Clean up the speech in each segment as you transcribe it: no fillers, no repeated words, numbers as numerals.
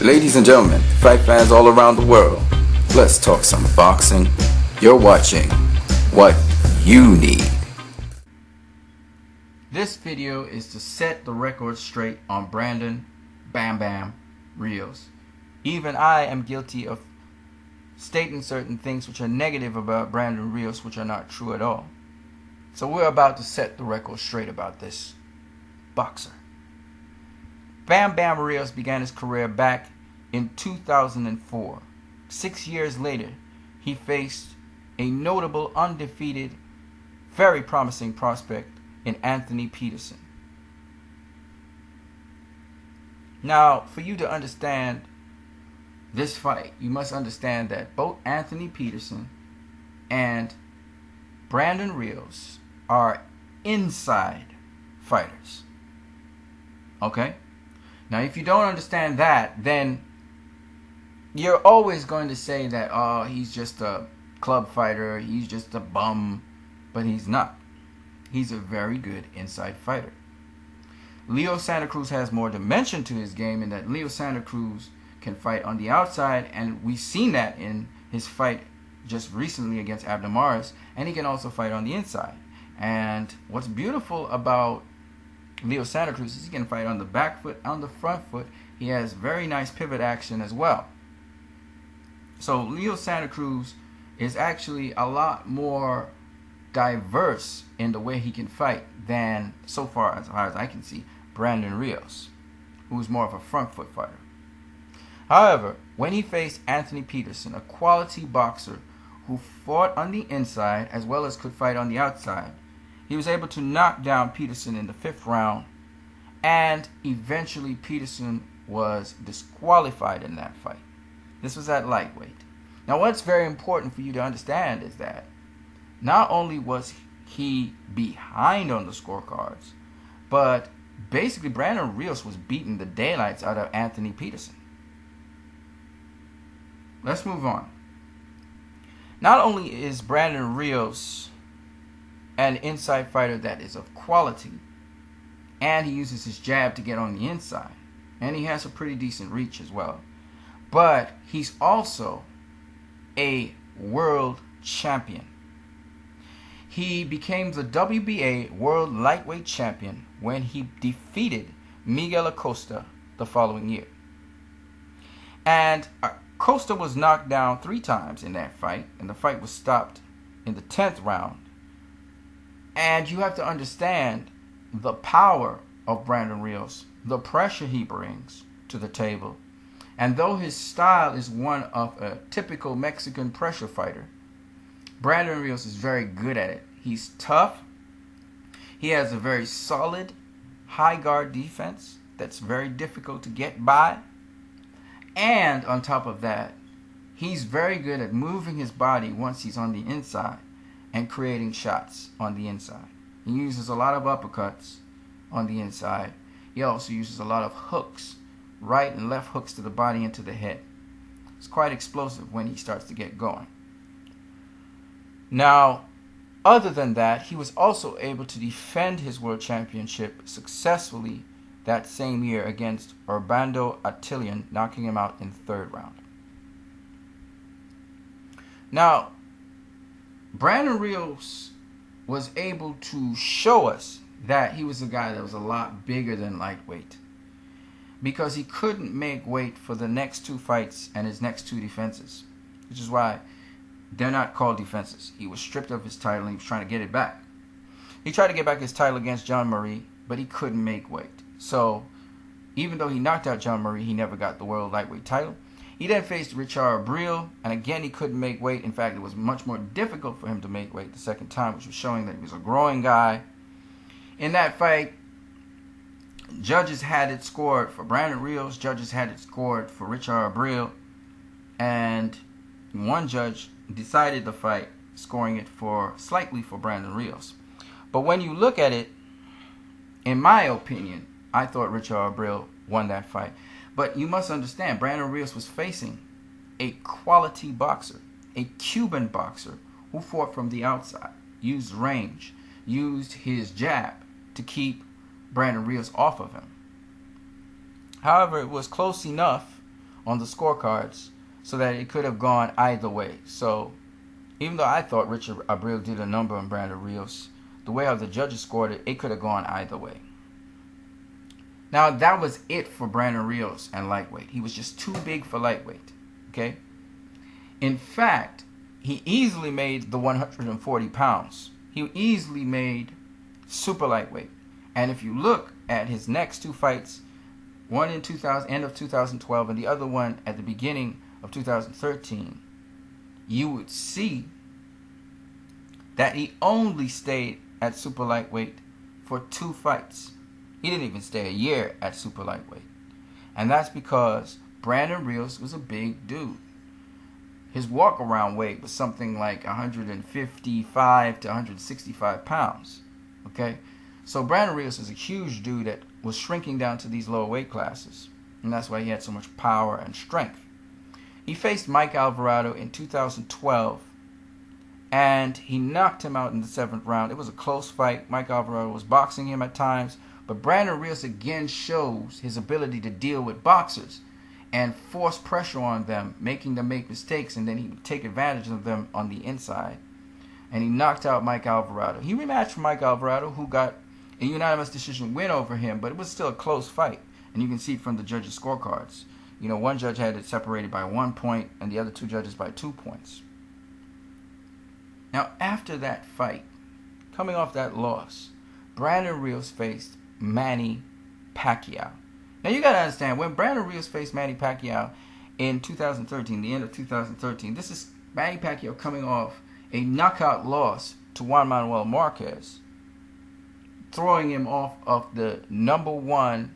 Ladies and gentlemen, fight fans all around the world, let's talk some boxing. You're watching What You Need. This video is to set the record straight on Brandon Bam Bam Rios. Even I am guilty of stating certain things which are negative about Brandon Rios, which are not true at all. So we're about to set the record straight about this boxer. Bam Bam Rios began his career back in 2004. 6 years later, he faced a notable, undefeated, very promising prospect in Anthony Peterson. Now, for you to understand this fight, you must understand that both Anthony Peterson and Brandon Rios are inside fighters. Okay? Now, if you don't understand that, then you're always going to say that, oh, he's just a club fighter, he's just a bum, but he's not. He's a very good inside fighter. Leo Santa Cruz has more dimension to his game in that Leo Santa Cruz can fight on the outside, and we've seen that in his fight just recently against Abdamaris, and he can also fight on the inside. And what's beautiful about Leo Santa Cruz is he can fight on the back foot, on the front foot. He has very nice pivot action as well. So Leo Santa Cruz is actually a lot more diverse in the way he can fight than, so far as I can see, Brandon Rios, who's more of a front foot fighter. However, when he faced Anthony Peterson, a quality boxer who fought on the inside as well as could fight on the outside, he was able to knock down Peterson in the 5th round, and eventually Peterson was disqualified in that fight. This was at lightweight. Now, what's very important for you to understand is that not only was he behind on the scorecards, but basically Brandon Rios was beating the daylights out of Anthony Peterson. Let's move on. Not only is Brandon Rios an inside fighter that is of quality, and he uses his jab to get on the inside, and he has a pretty decent reach as well, but he's also a world champion. He became the WBA World Lightweight Champion when he defeated Miguel Acosta the following year. And Acosta was knocked down 3 times in that fight, and the fight was stopped in the 10th round. And you have to understand the power of Brandon Rios, the pressure he brings to the table. And though his style is one of a typical Mexican pressure fighter, Brandon Rios is very good at it. He's tough. He has a very solid high guard defense that's very difficult to get by. And on top of that, he's very good at moving his body once he's on the inside and creating shots on the inside. He uses a lot of uppercuts on the inside. He also uses a lot of hooks, right and left hooks to the body and to the head. It's quite explosive when he starts to get going. Now, other than that, he was also able to defend his world championship successfully that same year against Urbano Attillion, knocking him out in the 3rd round. Now, Brandon Rios was able to show us that he was a guy that was a lot bigger than lightweight, because he couldn't make weight for the next 2 fights and his next 2 defenses, which is why they're not called defenses. He was stripped of his title and he was trying to get it back. He tried to get back his title against John Marie, but he couldn't make weight. So even though he knocked out John Marie, he never got the world lightweight title. He then faced Richard Abril, and again he couldn't make weight. In fact, it was much more difficult for him to make weight the second time, which was showing that he was a growing guy. In that fight, judges had it scored for Brandon Rios, judges had it scored for Richard Abril, and one judge decided the fight, scoring it slightly for Brandon Rios. But when you look at it, in my opinion, I thought Richard Abril won that fight. But you must understand, Brandon Rios was facing a quality boxer, a Cuban boxer who fought from the outside, used range, used his jab to keep Brandon Rios off of him. However, it was close enough on the scorecards so that it could have gone either way. So even though I thought Richard Abreu did a number on Brandon Rios, the way how the judges scored it, it could have gone either way. Now, that was it for Brandon Rios and lightweight. He was just too big for lightweight. Okay? In fact, he easily made the 140 pounds. He easily made super lightweight. And if you look at his next two fights, one in end of 2012 and the other one at the beginning of 2013, you would see that he only stayed at super lightweight for 2 fights. He didn't even stay a year at super lightweight. And that's because Brandon Rios was a big dude. His walk-around weight was something like 155 to 165 pounds. Okay? So Brandon Rios is a huge dude that was shrinking down to these lower weight classes. And that's why he had so much power and strength. He faced Mike Alvarado in 2012. And he knocked him out in the 7th round. It was a close fight. Mike Alvarado was boxing him at times. But Brandon Rios again shows his ability to deal with boxers and force pressure on them, making them make mistakes, and then he would take advantage of them on the inside. And he knocked out Mike Alvarado. He rematched Mike Alvarado, who got a unanimous decision win over him, but it was still a close fight. And you can see it from the judges' scorecards. You know, one judge had it separated by 1 point, and the other 2 judges by 2 points. Now, after that fight, coming off that loss, Brandon Rios faced Manny Pacquiao. Now, you got to understand, when Brandon Rios faced Manny Pacquiao in 2013, the end of 2013, this is Manny Pacquiao coming off a knockout loss to Juan Manuel Marquez, throwing him off of the #1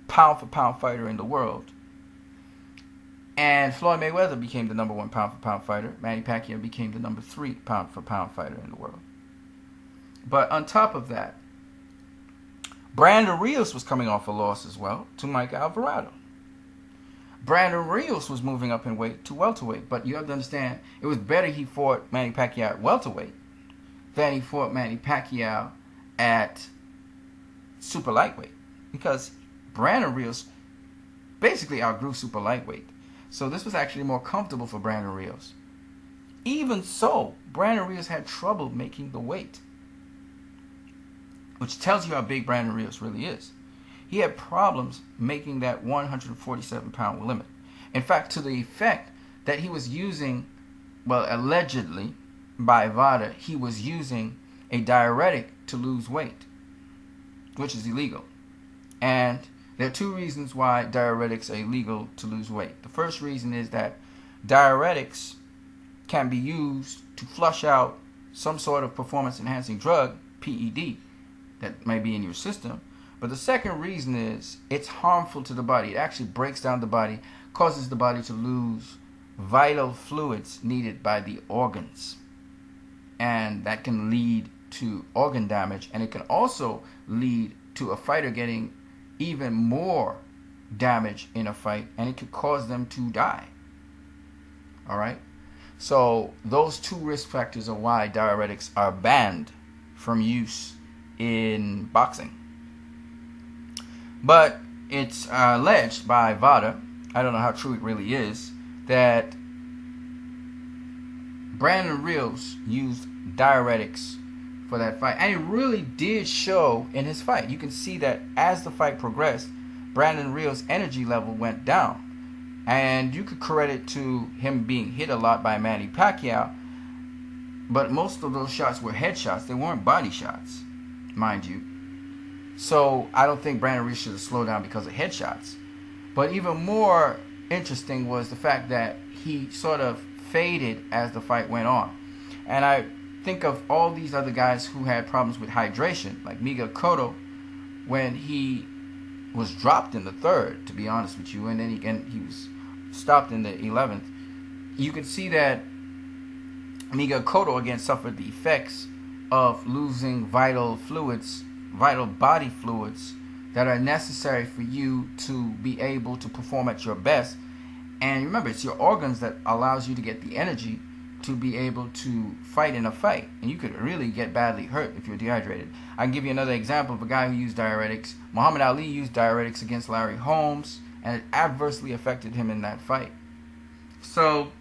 pound-for-pound fighter in the world. And Floyd Mayweather became the #1 pound-for-pound fighter. Manny Pacquiao became the #3 pound-for-pound fighter in the world. But on top of that, Brandon Rios was coming off a loss as well to Mike Alvarado. Brandon Rios was moving up in weight to welterweight. But you have to understand, it was better he fought Manny Pacquiao at welterweight than he fought Manny Pacquiao at super lightweight. Because Brandon Rios basically outgrew super lightweight. So this was actually more comfortable for Brandon Rios. Even so, Brandon Rios had trouble making the weight, which tells you how big Brandon Rios really is. He had problems making that 147-pound limit. In fact, to the effect that he was using, well, allegedly, by VADA, he was using a diuretic to lose weight, which is illegal. And there are 2 reasons why diuretics are illegal to lose weight. The first reason is that diuretics can be used to flush out some sort of performance-enhancing drug, PED, that may be in your system. But the second reason is it's harmful to the body. It actually breaks down the body, causes the body to lose vital fluids needed by the organs. And that can lead to organ damage, and it can also lead to a fighter getting even more damage in a fight, and it could cause them to die. All right? So those 2 risk factors are why diuretics are banned from use in boxing. But it's alleged by VADA, I don't know how true it really is, that Brandon Rios used diuretics for that fight. And it really did show in his fight. You can see that as the fight progressed, Brandon Rios' energy level went down. And you could credit it to him being hit a lot by Manny Pacquiao. But most of those shots were headshots. They weren't body shots, mind you. So I don't think Brandon Rios should have slowed down because of headshots. But even more interesting was the fact that he sort of faded as the fight went on. And I think of all these other guys who had problems with hydration, like Miguel Cotto, when he was dropped in the 3rd, to be honest with you, and then he was stopped in the 11th. You could see that Miguel Cotto again suffered the effects of losing vital fluids, vital body fluids that are necessary for you to be able to perform at your best. And remember, it's your organs that allows you to get the energy to be able to fight in a fight. And you could really get badly hurt if you're dehydrated. I can give you another example of a guy who used diuretics. Muhammad Ali used diuretics against Larry Holmes. and it adversely affected him in that fight. So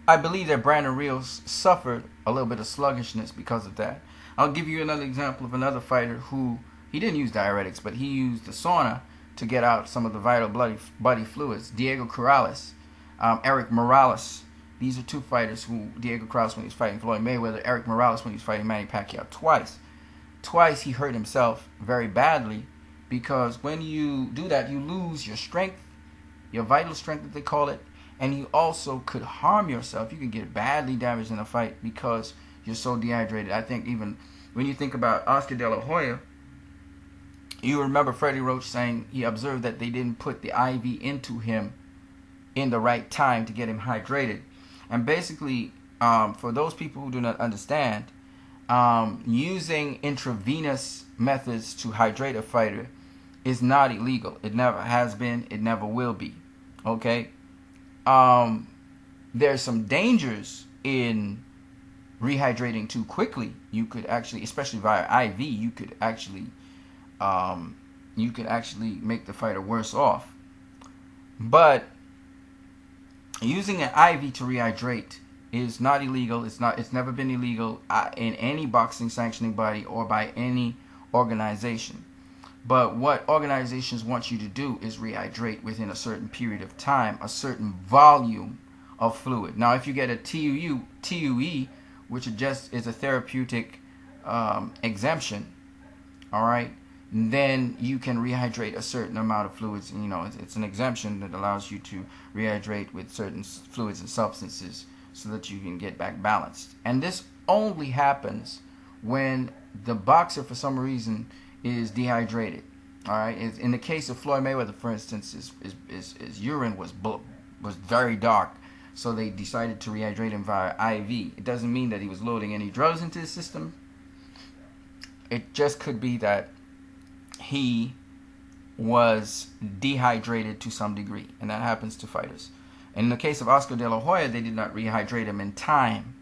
I believe that Brandon Rios suffered a little bit of sluggishness because of that. I'll give you another example of another fighter who, he didn't use diuretics, but he used the sauna to get out some of the vital body fluids. Diego Corrales, Eric Morales. These are two fighters who, Diego Corrales when he was fighting Floyd Mayweather, Eric Morales when he was fighting Manny Pacquiao twice. Twice he hurt himself very badly, because when you do that, you lose your strength, your vital strength that they call it, and you also could harm yourself. You could get badly damaged in a fight because you're so dehydrated. I think even when you think about Oscar De La Hoya, you remember Freddie Roach saying he observed that they didn't put the IV into him in the right time to get him hydrated. And basically, for those people who do not understand, using intravenous methods to hydrate a fighter is not illegal. It never has been. It never will be. Okay? There's some dangers in rehydrating too quickly. You could actually, especially via IV, you could actually make the fighter worse off. But using an IV to rehydrate is not illegal. It's never been illegal in any boxing sanctioning body or by any organization. But what organizations want you to do is rehydrate within a certain period of time, a certain volume of fluid. Now, if you get a TUE, which just is a therapeutic exemption, all right, then you can rehydrate a certain amount of fluids. You know, it's an exemption that allows you to rehydrate with certain fluids and substances so that you can get back balanced. And this only happens when the boxer, for some reason, is dehydrated. All right. In the case of Floyd Mayweather, for instance, his urine was very dark, so they decided to rehydrate him via IV. It doesn't mean that he was loading any drugs into his system. It just could be that he was dehydrated to some degree, and that happens to fighters. And in the case of Oscar De La Hoya, they did not rehydrate him in time,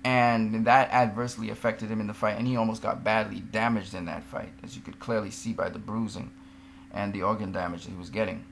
and that adversely affected him in the fight, and he almost got badly damaged in that fight, as you could clearly see by the bruising and the organ damage that he was getting.